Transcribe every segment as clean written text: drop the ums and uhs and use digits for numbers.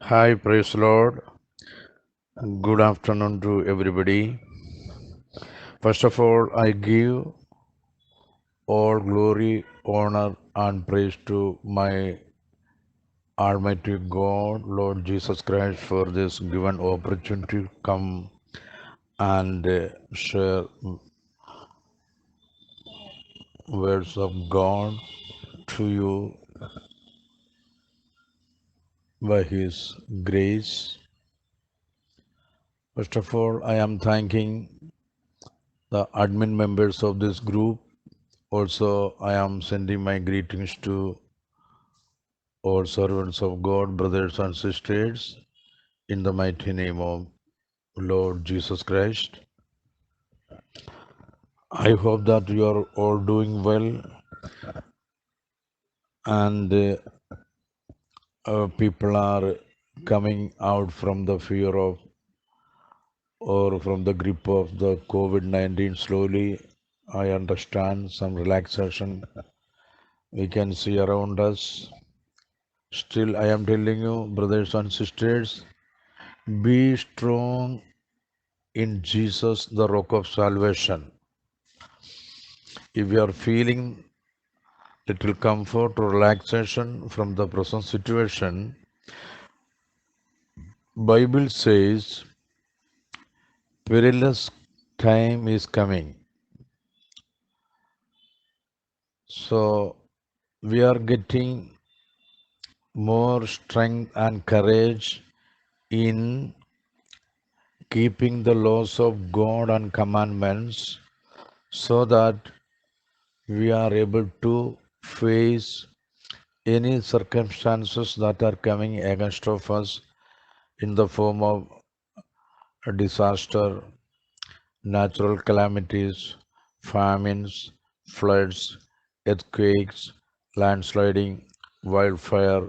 Hi, praise Lord. Good afternoon to everybody. First of all, I give all glory, honor, and praise to my Almighty God, Lord Jesus Christ, for this given opportunity to come and share words of God to you by His grace. First of all, I am thanking the admin members of this group. Also, I am sending my greetings to all servants of God, brothers and sisters, in the mighty name of Lord Jesus Christ. I hope that you are all doing well and people are coming out from the fear of or from the grip of the COVID-19 slowly. I understand some relaxation we can see around us. Still, I am telling you, brothers and sisters, be strong in Jesus, the rock of salvation. If you are feeling little comfort or relaxation from the present situation, Bible says perilous time is coming. So we are getting more strength and courage in keeping the laws of God and commandments so that we are able to face any circumstances that are coming against of us in the form of a disaster, natural calamities, famines, floods, earthquakes, landsliding, wildfire,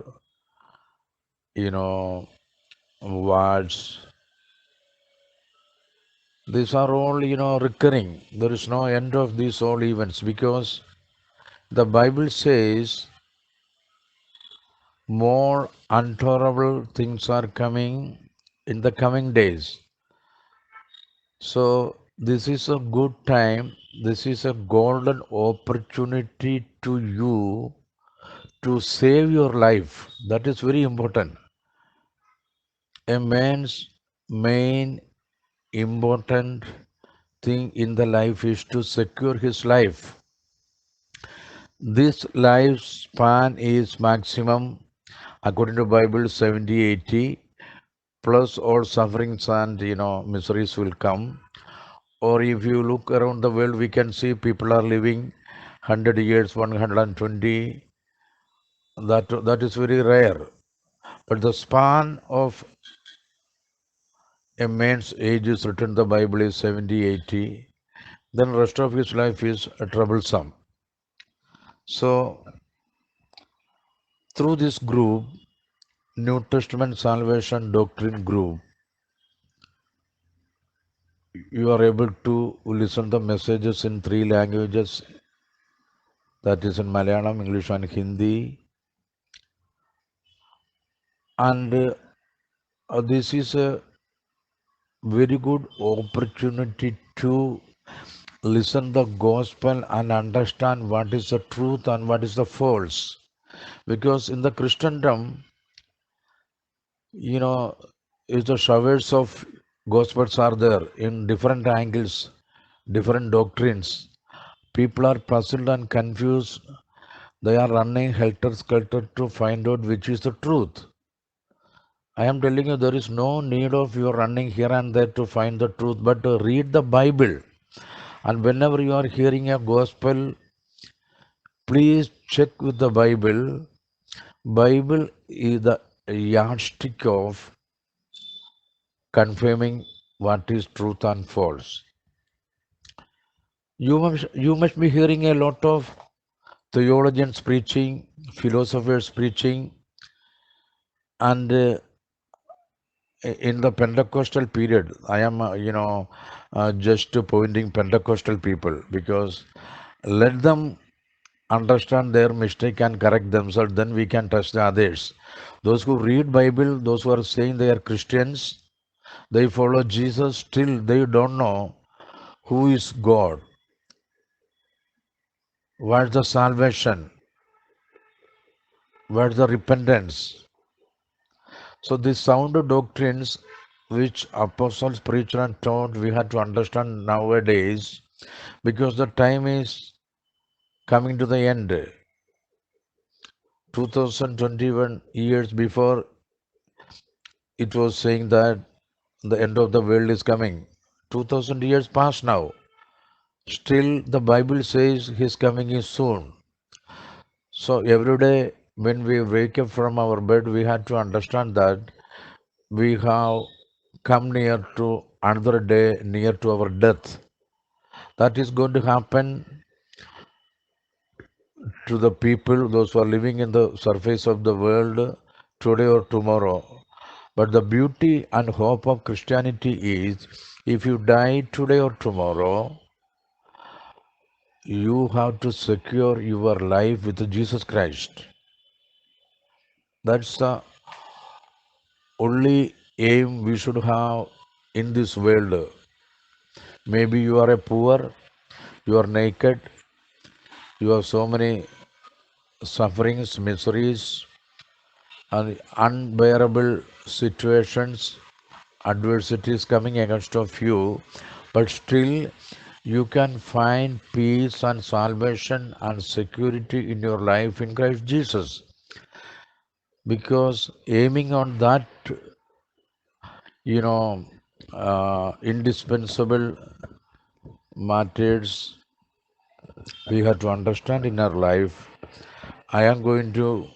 you know, wars. These are all, recurring. There is no end of these all events because the Bible says more intolerable things are coming in the coming days. So this is a good time. This is a golden opportunity to you to save your life. That is very important. A man's main important thing in the life is to secure his life. This lifespan is maximum, according to Bible, 70, 80, plus all sufferings and miseries will come. Or if you look around the world, we can see people are living 100 years, 120. That is very rare. But the span of a man's age is written in the Bible is 70, 80. Then rest of his life is troublesome. So through this group, New Testament Salvation Doctrine group, you are able to listen the messages in three languages, that is in Malayalam, English and Hindi. And this is a very good opportunity to listen the gospel and understand what is the truth and what is the false. Because in the Christendom, is the showers of gospels are there in different angles, different doctrines. People are puzzled and confused. They are running helter-skelter to find out which is the truth. I am telling you, there is no need of you running here and there to find the truth, but to read the Bible. And whenever you are hearing a gospel, please check with the Bible. Bible is the yardstick of confirming what is truth and false. You must be hearing a lot of theologians preaching, philosophers preaching, and in the Pentecostal period, I am just pointing Pentecostal people because let them understand their mistake and correct themselves, then we can trust the others. Those who read Bible, those who are saying they are Christians, they follow Jesus, still they don't know who is God, what's the salvation, what's the repentance. So these sound doctrines which apostles preached and taught, we have to understand nowadays, because the time is coming to the end. 2021 years before, it was saying that the end of the world is coming. 2000 years past now. Still, the Bible says His coming is soon. So every day when we wake up from our bed, we have to understand that we have come near to another day, near to our death. That is going to happen to the people, those who are living in the surface of the world today or tomorrow. But the beauty and hope of Christianity is, if you die today or tomorrow, you have to secure your life with Jesus Christ. That's the only aim we should have in this world. Maybe you are a poor, you are naked, you have so many sufferings, miseries, and unbearable situations, adversities coming against of you, but still you can find peace and salvation and security in your life in Christ Jesus. Because aiming on that, you know, indispensable matters we have to understand in our life. I am going to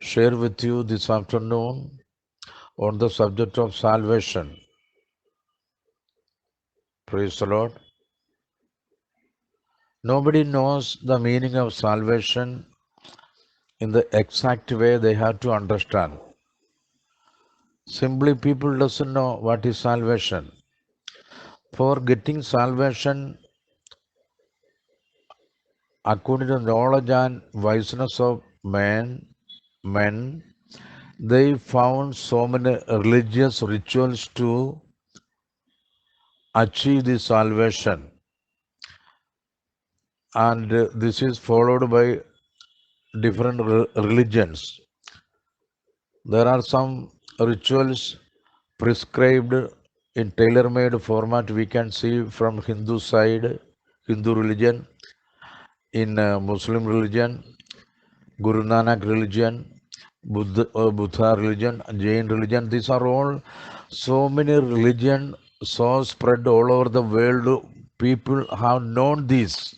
share with you this afternoon on the subject of salvation. Praise the Lord. Nobody knows the meaning of salvation in the exact way they have to understand. Simply, people doesn't know what is salvation. For getting salvation, according to knowledge and wiseness of men, they found so many religious rituals to achieve the salvation, and this is followed by different religions. There are some rituals prescribed in tailor-made format we can see from Hindu side, Hindu religion, in Muslim religion, Guru Nanak religion, Buddha religion, Jain religion. These are all so many religion so spread all over the world. People have known this,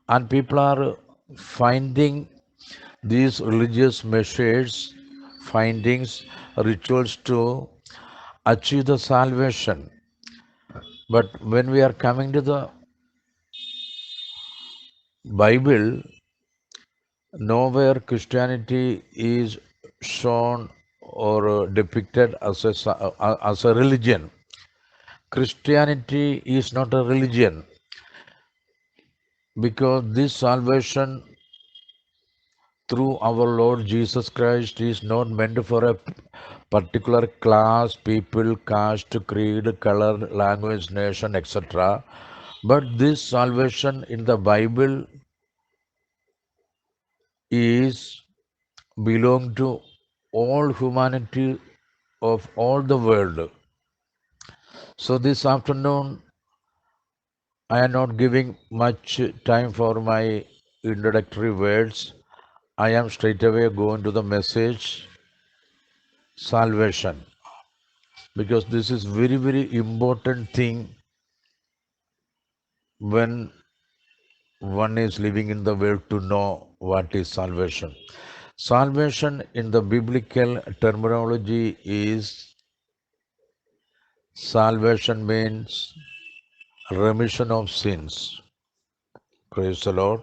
and people are finding these religious measures, findings, rituals to achieve the salvation. But when we are coming to the Bible, nowhere Christianity is shown or depicted as a religion. Christianity is not a religion, because this salvation through our Lord Jesus Christ is not meant for a particular class, people, caste, creed, color, language, nation, etc. But this salvation in the Bible is belong to all humanity of all the world. So this afternoon, I am not giving much time for my introductory words. I am straight away going to the message, salvation, because this is very, very important thing when one is living in the world to know what is salvation. Salvation in the biblical terminology is, salvation means remission of sins. Praise the Lord.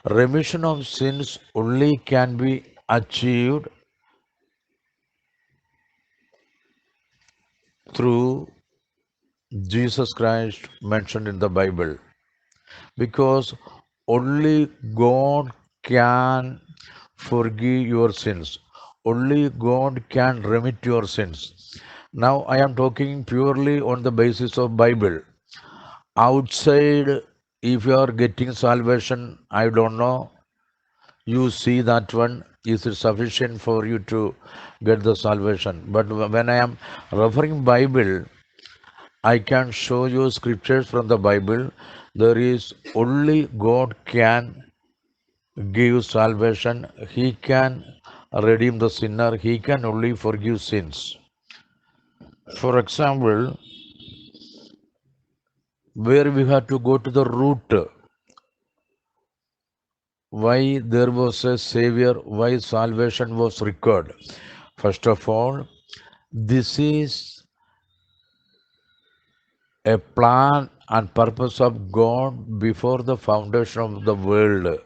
Remission of sins only can be achieved through Jesus Christ mentioned in the Bible, because only God can forgive your sins. Only God can remit your sins. Now I am talking purely on the basis of Bible. Outside, if you are getting salvation, I don't know. You see that one, is it sufficient for you to get the salvation? But when I am referring Bible, I can show you scriptures from the Bible. There is only God can give salvation. He can redeem the sinner. He can only forgive sins. For example, where we have to go to the root, why there was a savior, why salvation was required. First of all, this is a plan and purpose of God before the foundation of the world.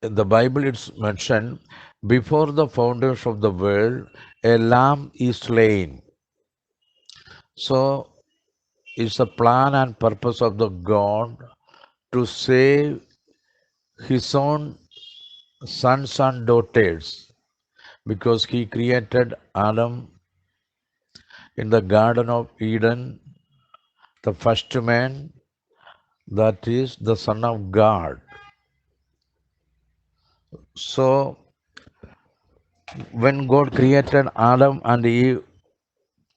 In the Bible, it's mentioned before the foundation of the world, a lamb is slain. So, it's the plan and purpose of the God to save his own sons and daughters because he created Adam in the Garden of Eden, the first man, that is the Son of God. So, when God created Adam and Eve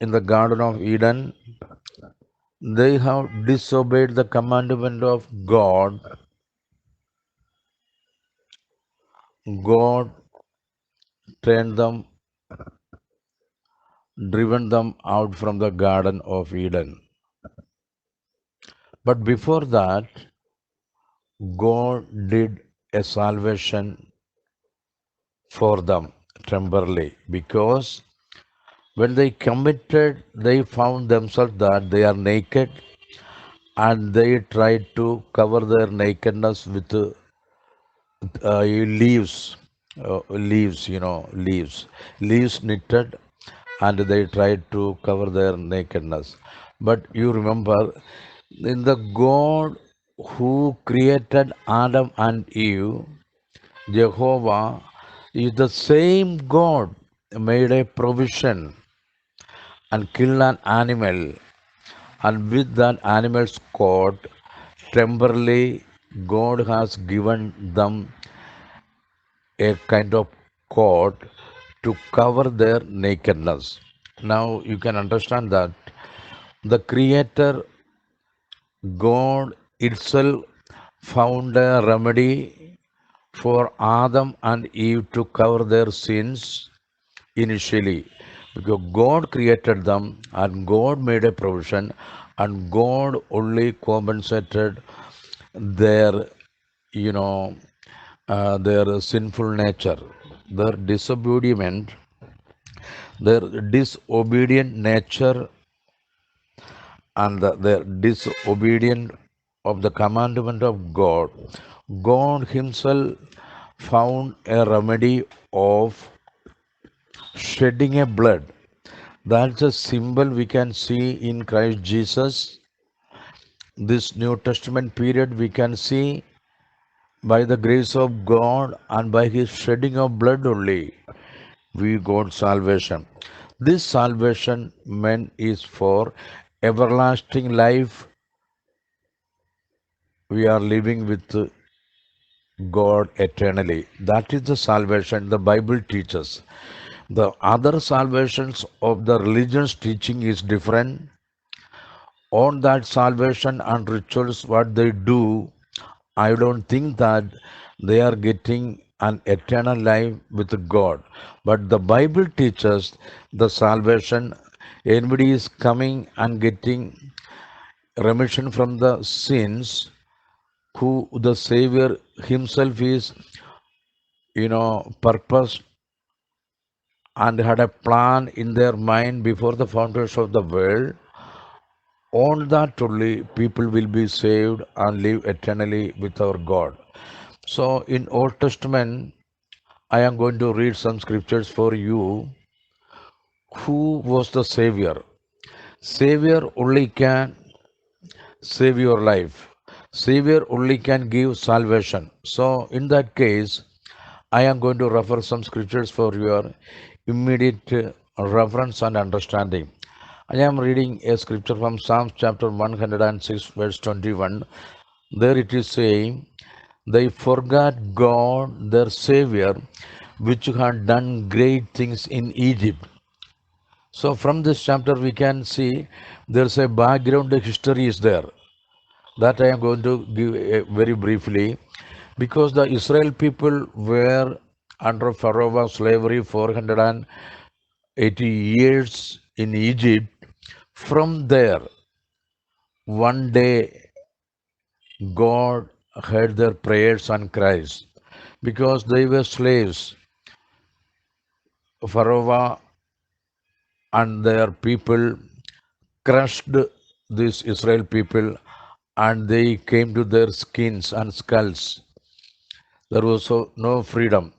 in the Garden of Eden, they have disobeyed the commandment of God. God turned them, driven them out from the Garden of Eden. But before that, God did a salvation for them temporarily because when they committed, they found themselves that they are naked and they tried to cover their nakedness with leaves, leaves knitted, and they tried to cover their nakedness. But you remember, in the God who created Adam and Eve, Jehovah is the same God made a provision and killed an animal, and with that animal's coat, temporarily God has given them a kind of coat to cover their nakedness. Now you can understand that the Creator God itself found a remedy for Adam and Eve to cover their sins initially because God created them and God made a provision and God only compensated their you know their sinful nature, their disobedient nature, and their disobedient of the commandment of God. God Himself found a remedy of shedding a blood. That's a symbol we can see in Christ Jesus. This New Testament period we can see by the grace of God and by His shedding of blood only we got salvation. This salvation meant is for everlasting life. We are living with God eternally. That is the salvation the Bible teaches. The other salvations of the religion's teaching is different. On that salvation and rituals, what they do, I don't think that they are getting an eternal life with God. But the Bible teaches the salvation. Anybody is coming and getting remission from the sins, who the Savior Himself is, purpose and had a plan in their mind before the foundation of the world. On that only people will be saved and live eternally with our God. So in Old Testament, I am going to read some scriptures for you. Who was the Savior? Savior only can save your life. Savior only can give salvation. So in that case, I am going to refer some scriptures for your immediate reference and understanding. I am reading a scripture from Psalms chapter 106 verse 21. There it is saying, they forgot God, their Savior, which had done great things in Egypt. So from this chapter we can see there's a background history is there that I am going to give very briefly, because the Israel people were under Pharaoh slavery 480 years in Egypt. From there, one day God heard their prayers and cries because they were slaves. Pharaoh and their people crushed these Israel people and they came to their skins and skulls. There was no freedom.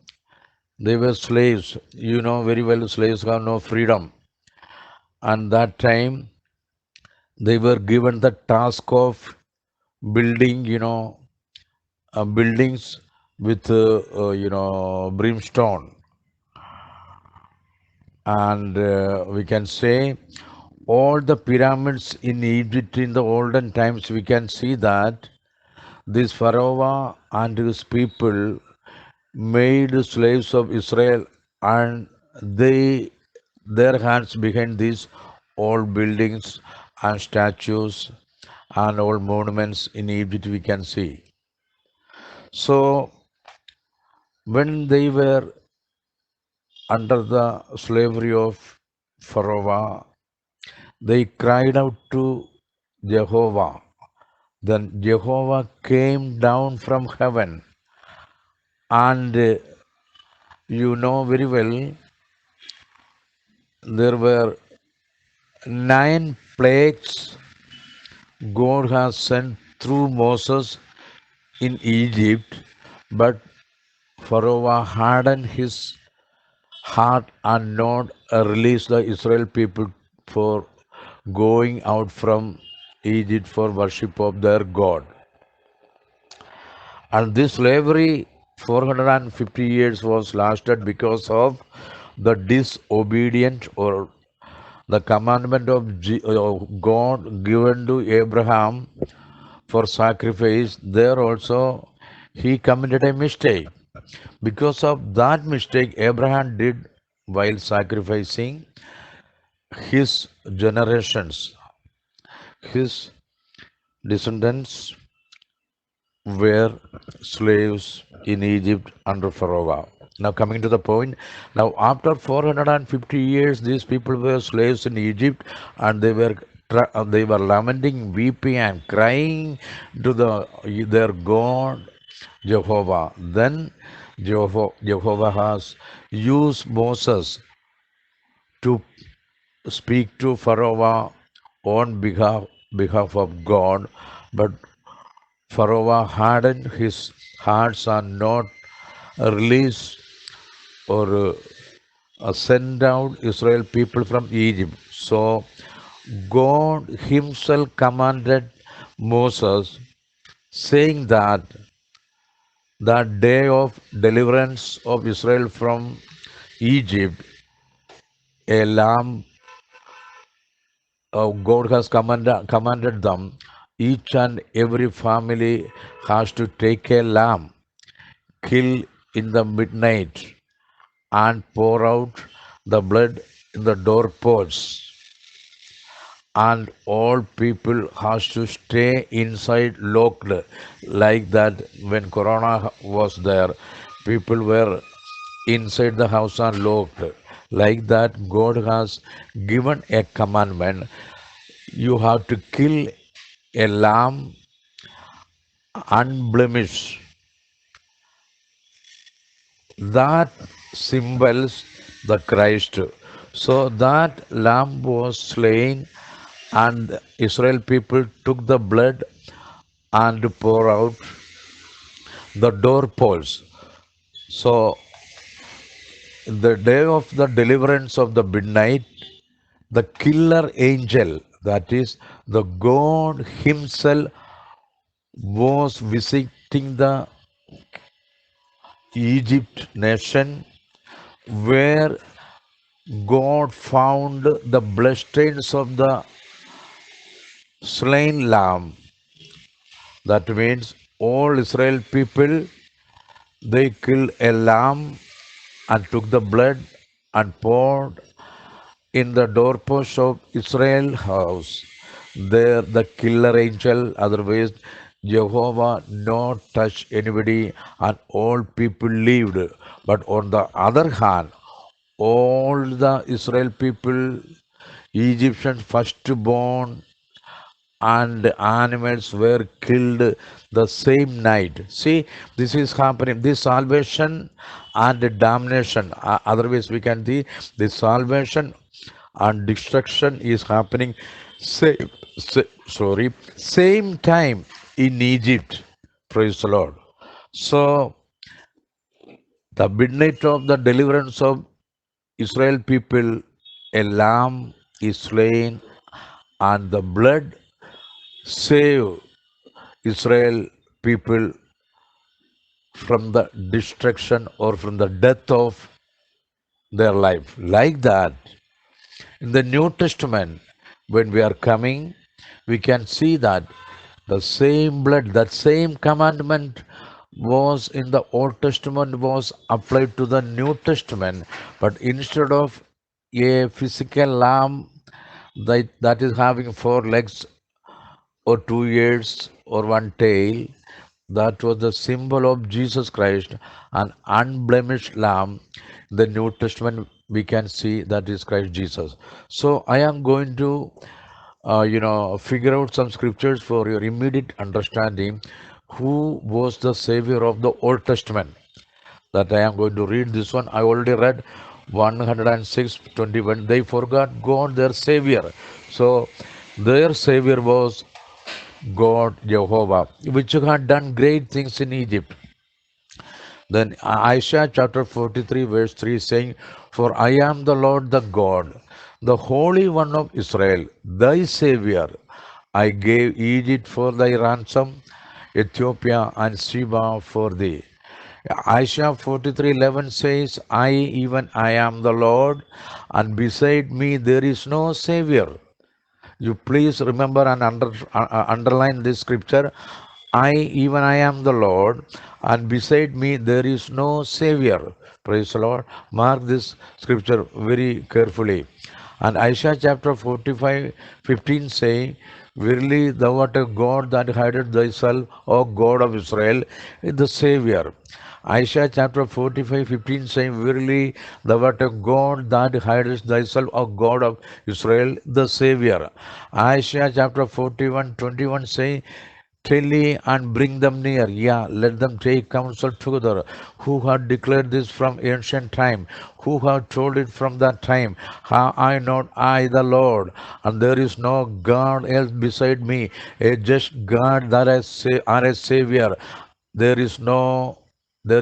They were slaves. You know very well, slaves have no freedom. And that time they were given the task of building, buildings with, brimstone. And we can say all the pyramids in Egypt in the olden times, we can see that this Pharaoh and his people made slaves of Israel, and they their hands behind these old buildings and statues and old monuments in Egypt we can see. So when they were under the slavery of Pharaoh, they cried out to Jehovah. Then Jehovah came down from heaven, and you know very well there were 9 plagues God has sent through Moses in Egypt, but Pharaoh hardened his heart and not released the Israel people for going out from Egypt for worship of their God. And this slavery 450 years was lasted because of the disobedient or the commandment of God given to Abraham for sacrifice. There also he committed a mistake. Because of that mistake Abraham did while sacrificing, his generations, his descendants were slaves in Egypt under Pharaoh. Now coming to the point, now after 450 years, these people were slaves in Egypt, and they were lamenting, weeping, and crying to their God Jehovah. Then Jehovah has used Moses to speak to Pharaoh on behalf of God, but Pharaoh hardened his hearts and not release or send out Israel people from Egypt. So God himself commanded Moses, saying that that day of deliverance of Israel from Egypt, a lamb, God has commanded them, each and every family has to take a lamb, kill in the midnight, and pour out the blood in the doorposts, and all people has to stay inside locked. Like that, when corona was there, people were inside the house and locked. Like that, God has given a commandment, you have to kill a lamb unblemished. That symbols the Christ. So that lamb was slain, and Israel people took the blood and pour out the doorposts. So the day of the deliverance of the midnight, the killer angel, that is the God himself, was visiting the Egypt nation, where God found the bloodstains of the slain lamb. That means all Israel people, they killed a lamb and took the blood and poured in the doorpost of Israel house. There the killer angel, otherwise Jehovah not touch anybody and all people lived. But on the other hand, all the Israel people, Egyptian firstborn and animals were killed the same night. See, this is happening. This salvation and damnation. Otherwise, we can see the salvation and destruction is happening same time in Egypt. Praise the Lord. So the midnight of the deliverance of Israel people, a lamb is slain, and the blood save Israel people from the destruction or from the death of their life. Like that, in the New Testament, when we are coming, we can see that the same blood, that same commandment was in the Old Testament was applied to the New Testament, but instead of a physical lamb that is having four legs or 2 ears or one tail, that was the symbol of Jesus Christ, an unblemished lamb. In the New Testament, we can see that is Christ Jesus. So I am going to, figure out some scriptures for your immediate understanding. Who was the Savior of the Old Testament? That I am going to read this one. I already read 106:21. They forgot God, their Savior. So their Savior was God Jehovah, which had done great things in Egypt. Then Isaiah chapter 43 verse 3 saying, "For I am the Lord the God, the Holy One of Israel, thy Savior. I gave Egypt for thy ransom, Ethiopia and Sheba for thee." Isaiah 43:11 says, "I, even I am the Lord, and beside me there is no Savior." You please remember and underline this scripture. I, even I am the Lord, and beside me there is no Savior. Praise the Lord. Mark this scripture very carefully. And Isaiah chapter 45:15 say, "Verily thou art a God that hideth thyself, O God of Israel, the Savior." Isaiah chapter 45:15 saying, "Verily thou art a God that hidest thyself, O God of Israel, the Savior." Isaiah chapter 41:21 saying, "Tell ye and bring them near, yeah, let them take counsel together, who had declared this from ancient time, who have told it from that time. Have I not I the Lord, and there is no God else beside me, a just God that I say are a Savior. There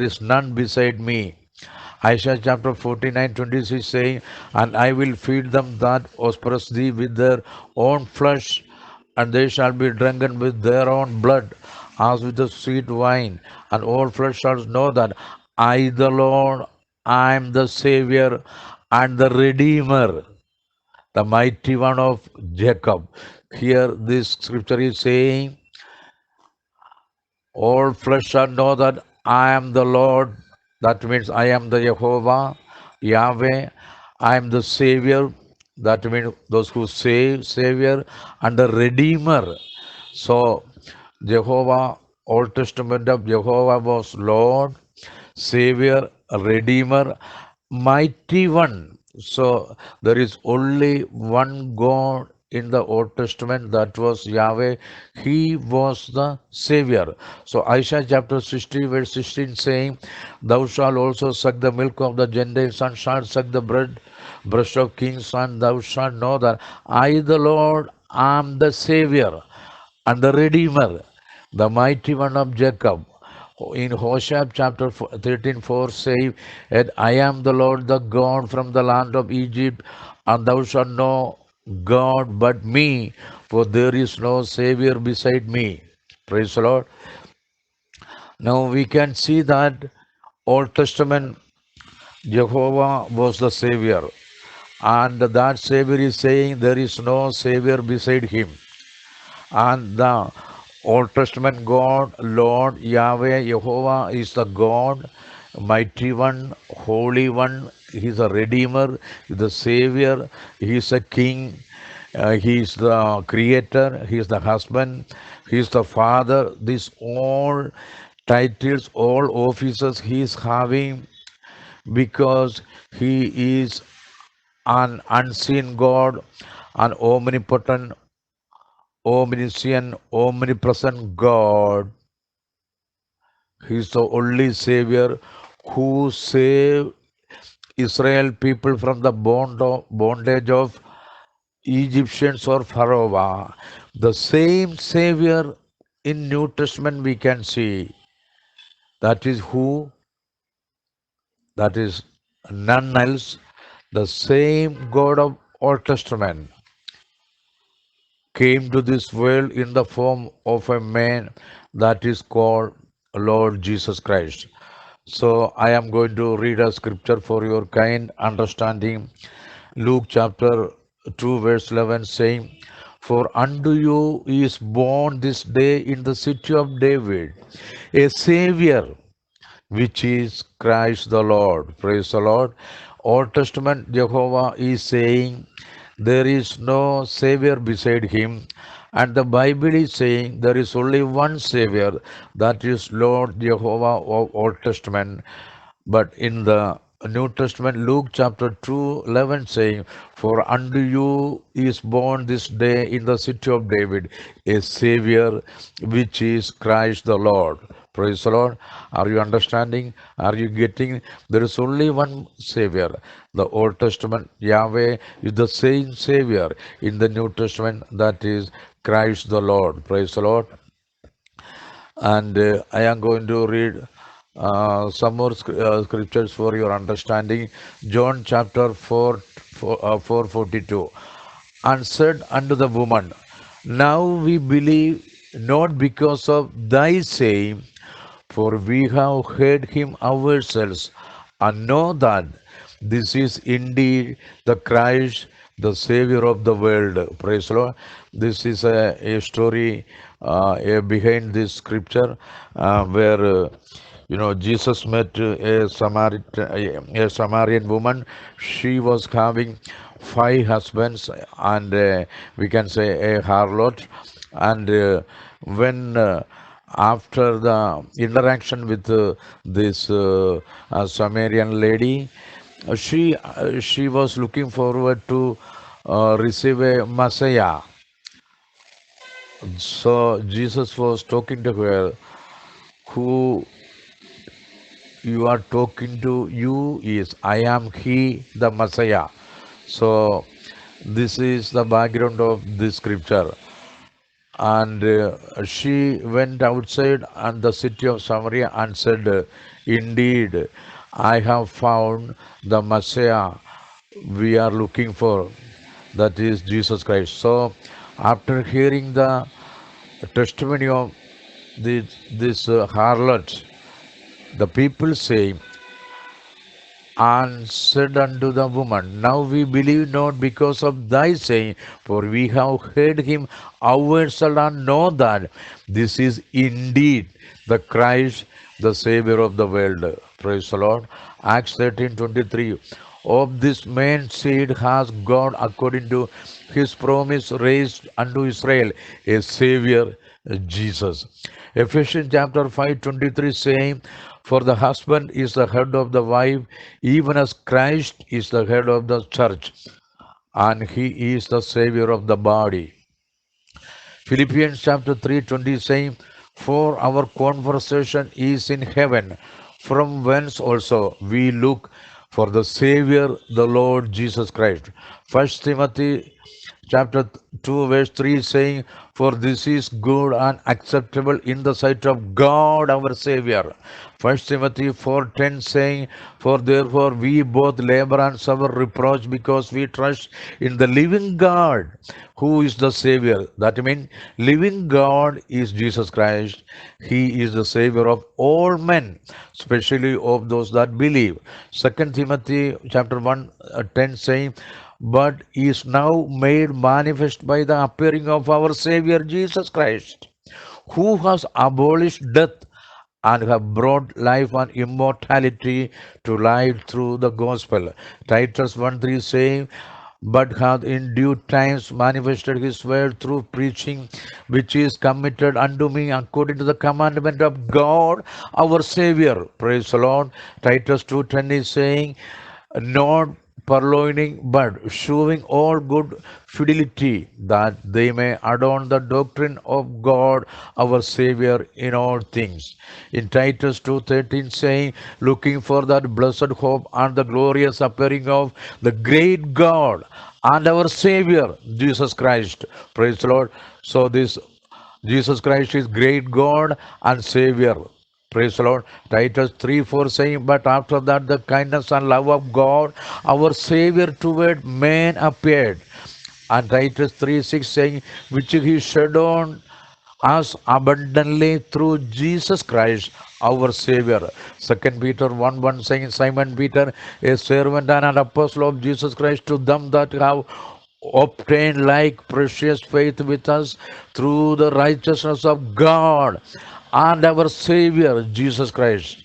is none beside me." Isaiah chapter 49:26 saying, "And I will feed them that oppress thee with their own flesh, and they shall be drunken with their own blood, as with the sweet wine. And all flesh shall know that I, the Lord, I am the Savior and the Redeemer, the mighty one of Jacob." Here, this scripture is saying, all flesh shall know that I am the Lord. That means I am the Jehovah, Yahweh. I am the Savior. That means those who save, Savior, and the Redeemer. So, Jehovah, Old Testament of Jehovah was Lord, Savior, Redeemer, Mighty One. So there is only one God in the Old Testament, that was Yahweh. He was the Savior. So Isaiah chapter 60 verse 16 saying, "Thou shalt also suck the milk of the Gentiles and shalt suck the breast of kings, and thou shalt know that I, the Lord, am the Savior and the Redeemer, the mighty one of Jacob." In Hosea chapter 13:4 say, "And I am the Lord the God from the land of Egypt, and thou shalt know God but me, for there is no Savior beside me." Praise the Lord. Now we can see that Old Testament Jehovah was the Savior, and that Savior is saying there is no Savior beside him. And the Old Testament God, Lord, Yahweh, Jehovah is the God, mighty one, holy one. He is a redeemer, he is the savior, he is a king, he is the creator, he is the husband, he is the father. These all titles, all offices he is having because he is an unseen God, an omnipotent, omniscient, omnipresent God. He is the only Savior who saved Israel people from the bondage of Egyptians or Pharaoh. The same Savior in New Testament we can see. That is who? That is none else. The same God of Old Testament came to this world in the form of a man that is called Lord Jesus Christ. So I am going to read a scripture for your kind understanding. Luke chapter 2 verse 11 saying, "For unto you is born this day in the city of David a Savior, which is Christ the Lord." Praise the Lord. Old Testament Jehovah is saying there is no Savior beside him. And the Bible is saying there is only one Savior, that is Lord Jehovah of Old Testament. But in the New Testament, Luke chapter 2:11 saying, "For unto you is born this day in the city of David a Savior, which is Christ the Lord." Praise the Lord. Are you understanding? Are you getting? There is only one Savior. The Old Testament, Yahweh, is the same Savior in the New Testament, that is Christ the Lord. Praise the Lord. And I am going to read some more scriptures for your understanding. John chapter 4:42. And said unto the woman, "Now we believe not because of thy saying, for we have heard him ourselves, and know that this is indeed the Christ, the Savior of the world." Praise the Lord. This is a story behind this scripture where Jesus met a Samaritan woman. She was having five husbands, and we can say a harlot. And when after the interaction with this Samaritan lady, she was looking forward to receive a Messiah. So Jesus was talking to her, "Who you are talking to you is I am he, the Messiah." So this is the background of this scripture. And she went outside and the city of Samaria and said, "Indeed, I have found the Messiah we are looking for, that is Jesus Christ." So after hearing the testimony of this harlot, the people say, and said unto the woman, "Now we believe not because of thy saying, for we have heard him ourselves and know that this is indeed the Christ, the Savior of the world." Praise the Lord. Acts 13:23. "Of this man's seed has God, according to his promise, raised unto Israel a Savior, Jesus." Ephesians chapter 5:23 saying, "For the husband is the head of the wife, even as Christ is the head of the church, and he is the Savior of the body." Philippians chapter 3:20 saying, "For our conversation is in heaven, from whence also we look for the Savior, the Lord Jesus Christ." First Timothy chapter 2, verse 3 saying, "For this is good and acceptable in the sight of God our Savior." First Timothy 4:10 saying, "For therefore we both labor and suffer reproach because we trust in the living God, who is the Savior." That means living God is Jesus Christ. He is the Savior of all men, especially of those that believe. Second Timothy chapter 1 10 saying, "But is now made manifest by the appearing of our Savior Jesus Christ, who has abolished death and have brought life and immortality to light through the gospel." Titus 1:3 saying, "But hath in due times manifested his word through preaching, which is committed unto me according to the commandment of God our Savior." Praise the Lord. Titus 2:10 is saying, "Not purloining, but showing all good fidelity, that they may adorn the doctrine of God our Savior in all things." In Titus 2:13 saying, "Looking for that blessed hope and the glorious appearing of the great God and our Savior Jesus Christ." Praise the Lord. So this Jesus Christ is great God and Savior. Praise the Lord. Titus 3:4 saying, "But after that the kindness and love of God, our Savior toward men appeared." And Titus 3:6 saying, "Which he shed on us abundantly through Jesus Christ our Savior." Second Peter 1:1 saying, "Simon Peter, a servant and an apostle of Jesus Christ, to them that have obtained like precious faith with us through the righteousness of God and our Savior Jesus Christ."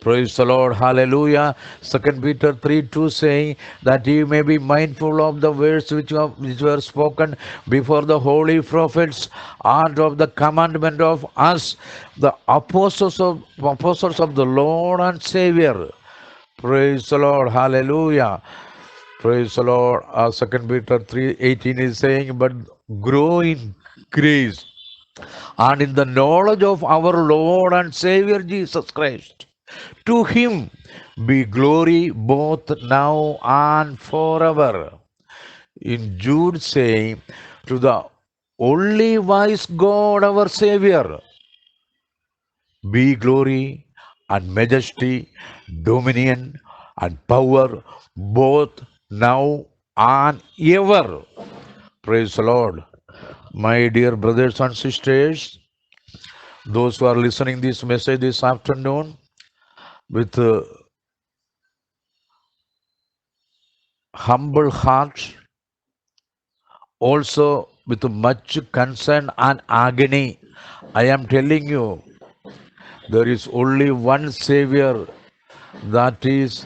Praise the Lord. Hallelujah. Second Peter 3:2 saying that ye may be mindful of the words which were spoken before the holy prophets, and of the commandment of us, the apostles of the Lord and Savior. Praise the Lord. Hallelujah. Praise the Lord. 2 Peter 3:18 is saying, "But grow in grace and in the knowledge of our Lord and Savior Jesus Christ. To him be glory both now and forever." In Jude saying, "To the only wise God our Savior be glory and majesty, dominion and power both now and ever." Praise the Lord. My dear brothers and sisters, those who are listening this message this afternoon with humble hearts, also with much concern and agony, I am telling you, there is only one Savior, that is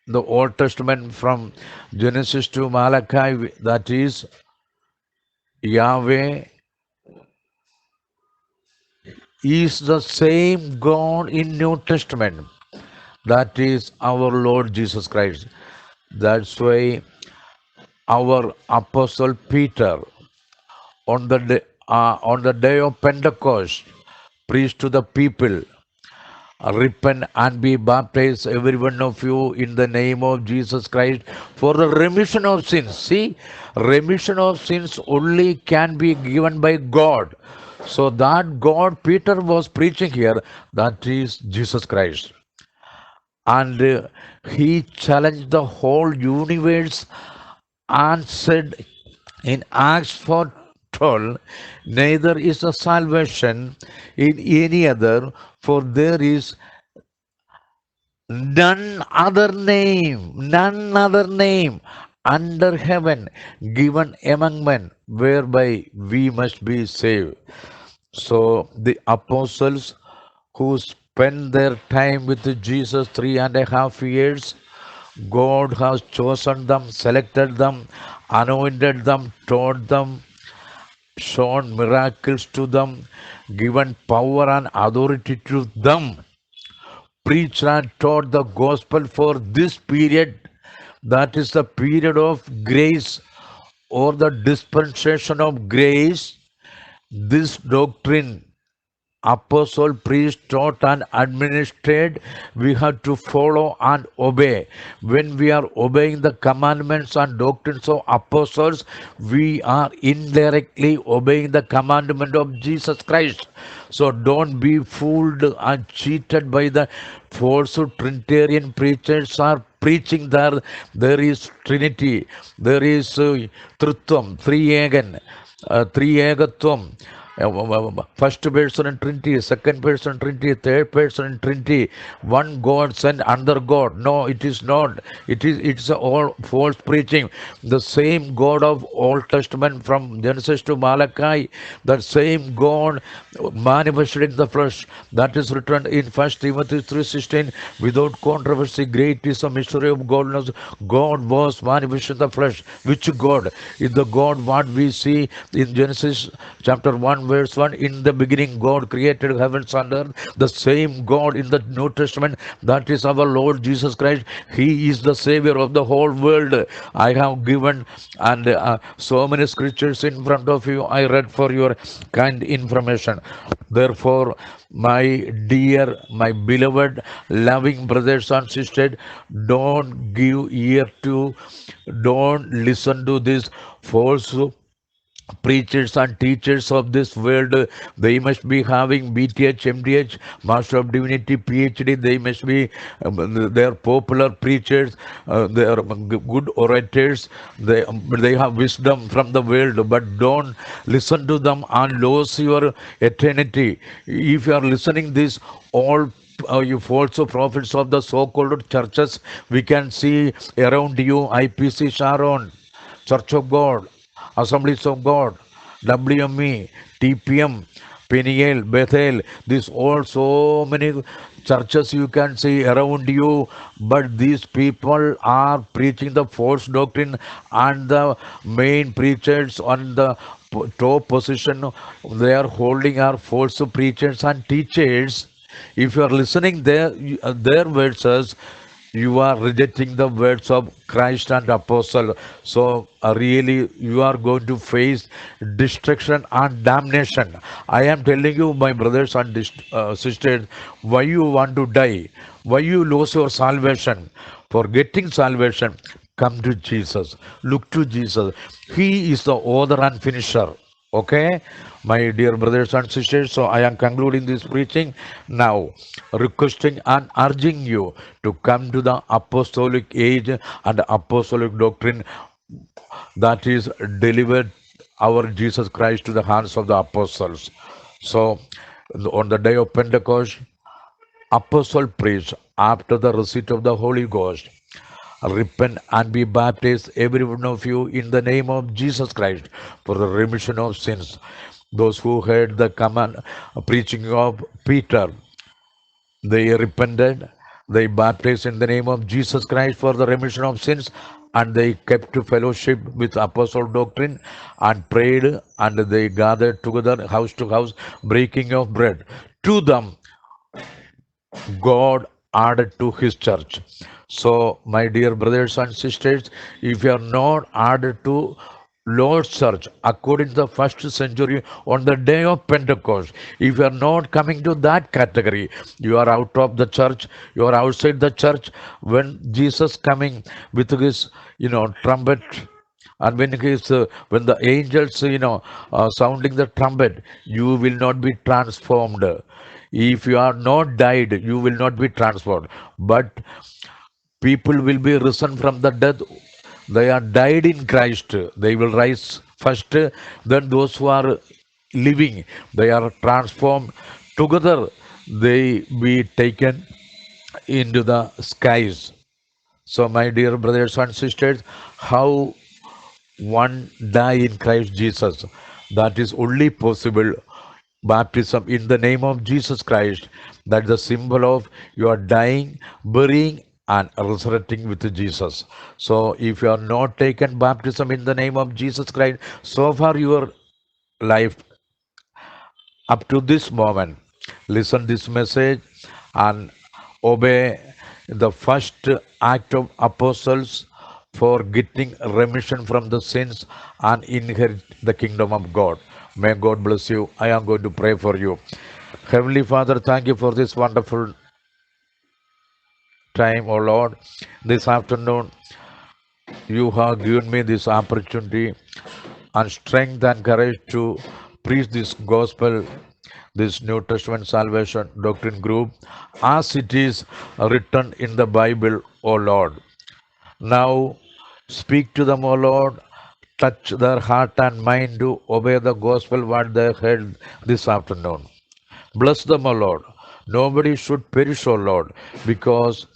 the Old Testament from Genesis to Malachi, that is Yahweh, is the same God in New Testament, that is our Lord Jesus Christ. That's why our Apostle Peter on the day of Pentecost preached to the people, "Repent and be baptized, every one of you, in the name of Jesus Christ, for the remission of sins." See, remission of sins only can be given by God. So that God Peter was preaching here, that is Jesus Christ. And he challenged the whole universe and said in Acts 4:12, "Neither is the salvation in any other, for there is none other name under heaven given among men whereby we must be saved." So the apostles who spent their time with Jesus 3.5 years, God has chosen them, selected them, anointed them, taught them, shown miracles to them, given power and authority to them, preached and taught the gospel for this period, that is the period of grace or the dispensation of grace. This doctrine apostle, priest, taught and administered, we have to follow and obey. When we are obeying the commandments and doctrines of apostles, we are indirectly obeying the commandment of Jesus Christ. So don't be fooled and cheated by the false Trinitarian preachers are preaching there is Trinity, there is Tritham, Triyegatvam, first person in Trinity, second person in Trinity, third person in Trinity, one God sent another God. No, it is not. It's all false preaching. The same God of Old Testament from Genesis to Malachi, the same God manifested in the flesh. That is written in First Timothy 3:16. Without controversy, great is the mystery of godliness. God was manifested in the flesh. Which God? Is the God what we see in Genesis chapter 1 verse 1. In the beginning God created heavens and earth. The same God in the New Testament, that is our Lord Jesus Christ. He is the Savior of the whole world. I have given and so many scriptures in front of you. I read for your kind information. Therefore, my dear, my beloved, loving brothers and sisters, don't give ear to, don't listen to this false preachers and teachers of this world. They must be having BTH, MDH, Master of Divinity, PhD. They must be they are popular preachers. They are good orators. They have wisdom from the world, but don't listen to them and lose your eternity. If you are listening this, all you false prophets of the so-called churches, we can see around you, IPC Sharon, Church of God, Assemblies of God, WME, TPM, Peniel, Bethel, these all so many churches you can see around you, but these people are preaching the false doctrine, and the main preachers on the top position they are holding are false preachers and teachers. If you are listening their verses, you are rejecting the words of Christ and apostle. So really you are going to face destruction and damnation. I am telling you, my brothers and sisters, why you want to die, why you lose your salvation. For getting salvation, come to Jesus, look to Jesus. He is the author and finisher. Okay, my dear brothers and sisters, so I am concluding this preaching now, requesting and urging you to come to the apostolic age and apostolic doctrine that is delivered our Jesus Christ to the hands of the apostles. So on the day of Pentecost, apostle preached after the receipt of the Holy Ghost, repent and be baptized, every one of you, in the name of Jesus Christ for the remission of sins. Those who heard the command preaching of Peter, they repented, they baptized in the name of Jesus Christ for the remission of sins, and they kept fellowship with apostle doctrine and prayed, and they gathered together house to house, breaking of bread. To them God added to his church. So, my dear brothers and sisters, if you are not added to Lord's church according to the first century on the day of Pentecost, if you are not coming to that category, you are out of the church, you are outside the church. When Jesus coming with his trumpet, and when the angels sounding the trumpet, you will not be transformed. If you are not died, you will not be transformed, but people will be risen from the death. They are died in Christ, they will rise first. Then those who are living, they are transformed together, they be taken into the skies. So my dear brothers and sisters, how one die in Christ Jesus, that is only possible baptism in the name of Jesus Christ. That is the symbol of you are dying, burying, and resurrecting with Jesus. So if you are not taken baptism in the name of Jesus Christ, so far your life up to this moment, listen this message and obey the first act of apostles for getting remission from the sins and inherit the kingdom of God. May God bless you. I am going to pray for you. Heavenly Father, thank you for this wonderful time, oh Lord. This afternoon, you have given me this opportunity and strength and courage to preach this gospel, this New Testament salvation doctrine group, as it is written in the Bible, O Lord. Now speak to them, O Lord. Touch their heart and mind to obey the gospel what they heard this afternoon. Bless them, O Lord. Nobody should perish, O Lord, because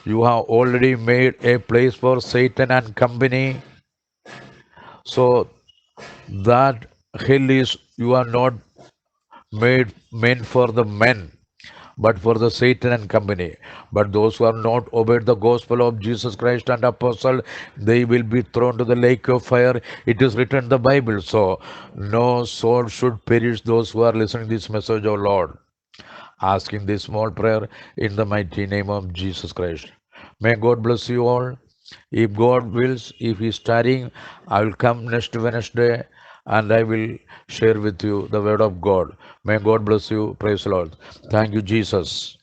you have already made a place for Satan and company. So that hell is you are not made meant for the men, but for the Satan and company. But those who have not obeyed the gospel of Jesus Christ and apostle, they will be thrown to the lake of fire. It is written in the Bible. So no soul should perish. Those who are listening to this message, O Lord, asking this small prayer in the mighty name of Jesus Christ. May God bless you all. If God wills, if He is tarrying, I will come next Wednesday and I will share with you the word of God. May God bless you. Praise the Lord. Thank you, Jesus.